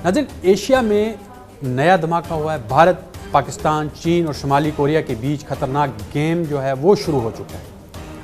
नाज़रीन, एशिया में नया धमाका हुआ है। भारत, पाकिस्तान, चीन और शुमाली कोरिया के बीच खतरनाक गेम जो है वो शुरू हो चुका है।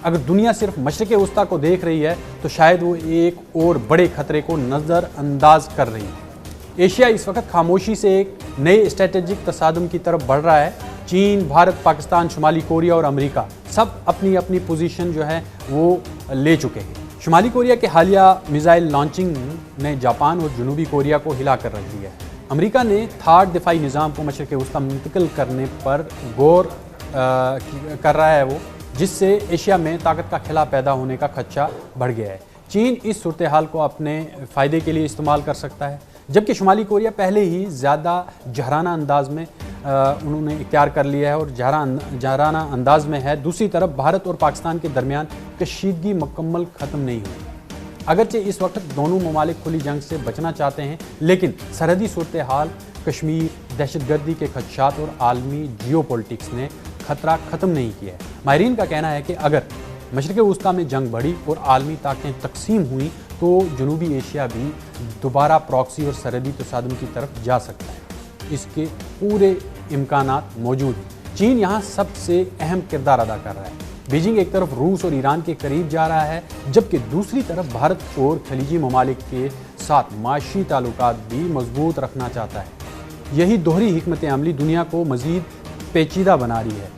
अगर दुनिया सिर्फ मशरिक़ वस्ता को देख रही है तो शायद वो एक और बड़े खतरे को नज़रअंदाज कर रही है। एशिया इस वक्त खामोशी से एक नए स्ट्रेटेजिक तसादुम की तरफ बढ़ रहा है। चीन, भारत, पाकिस्तान, शुमाली कोरिया और अमेरिका सब अपनी अपनी पोजीशन जो है वो ले चुके हैं। शुमाली कोरिया के हालिया मिसाइल लॉन्चिंग ने जापान और जनूबी कोरिया को हिला कर रख दिया है। अमेरिका ने थार्ड दिफाई निज़ाम को मशरिक़ वस्ता मुंतकिल करने पर गौर कर रहा है वो, जिससे एशिया में ताकत का खिला पैदा होने का खदशा बढ़ गया है। चीन इस सूरत हाल को अपने फ़ायदे के लिए इस्तेमाल कर सकता है, जबकि शुमाली कोरिया पहले ही ज़्यादा जहराना अंदाज में उन्होंने इख्तियार कर लिया है और जहराना अंदाज में है। दूसरी तरफ भारत और पाकिस्तान के दरमियान कशीदगी मुकम्मल ख़त्म नहीं हुई। अगरचे इस वक्त दोनों ममालिक खुली जंग से बचना चाहते हैं, लेकिन सरहदी सूरत हाल, कश्मीर, दहशतगर्दी के खदशात और आलमी जियोपॉलिटिक्स ने खतरा ख़त्म नहीं किया है। माहिरीन का कहना है कि अगर मशरिक़ वस्ता में जंग बढ़ी और आलमी ताकतें तकसीम हुई तो जनूबी एशिया भी दोबारा प्रॉक्सी और सरहदी तसादुम की तरफ जा सकता है। इसके पूरे इम्कानात मौजूद हैं। चीन यहाँ सबसे अहम किरदार अदा कर रहा है। बीजिंग एक तरफ रूस और ईरान के करीब जा रहा है, जबकि दूसरी तरफ भारत और खलीजी ममालिक के साथ माशी ताल्लुकात भी मजबूत रखना चाहता है। यही दोहरी हिकमत अमली दुनिया को मज़ीद पेचीदा बना रही है।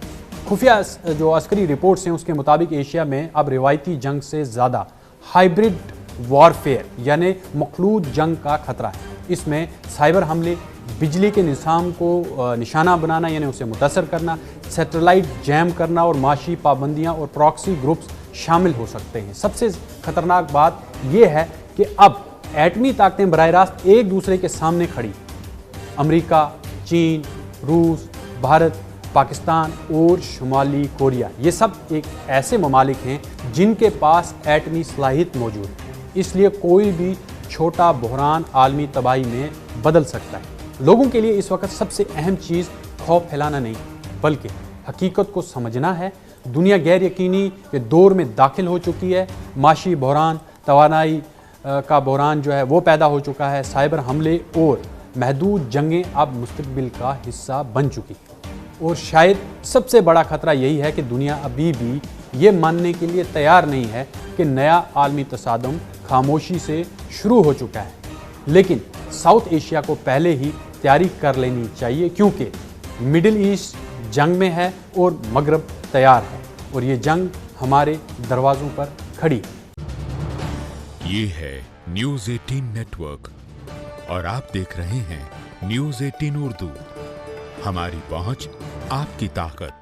खुफिया जो अस्करी रिपोर्ट्स हैं उसके मुताबिक एशिया में अब रिवायती जंग से ज़्यादा हाइब्रिड वॉरफेयर यानी मखलूत जंग का खतरा है। इसमें साइबर हमले, बिजली के निज़ाम को निशाना बनाना यानी उसे मुतासर करना, सैटेलाइट जैम करना और माशी पाबंदियाँ और प्रॉक्सी ग्रुप्स शामिल हो सकते हैं। सबसे ख़तरनाक बात यह है कि अब एटमी ताकतें बराह रास्त एक दूसरे के सामने खड़ी। अमेरिका, चीन, रूस, भारत, पाकिस्तान और शुमाली कोरिया, ये सब एक ऐसे ममालिक हैं जिनके पास एटमी सलाहियत मौजूद है। इसलिए कोई भी छोटा बहरान आलमी तबाही में बदल सकता है। लोगों के लिए इस वक्त सबसे अहम चीज़ खौफ फैलाना नहीं, बल्कि हकीकत को समझना है। दुनिया गैर यकीनी के दौर में दाखिल हो चुकी है। माशी बहरान, तवानाई का बहरान जो है वो पैदा हो चुका है। साइबर हमले और महदूद जंगें अब मुस्तकबिल का हिस्सा बन चुकी हैं। और शायद सबसे बड़ा खतरा यही है कि दुनिया अभी भी ये मानने के लिए तैयार नहीं है कि नया आलमी तसादुम खामोशी से शुरू हो चुका है। लेकिन साउथ एशिया को पहले ही तैयारी कर लेनी चाहिए, क्योंकि मिडिल ईस्ट जंग में है और मगरब तैयार है और ये जंग हमारे दरवाज़ों पर खड़ी है। ये है न्यूज़ 18 नेटवर्क और आप देख रहे हैं न्यूज़ 18 उर्दू। हमारी पहुंच, आपकी ताकत।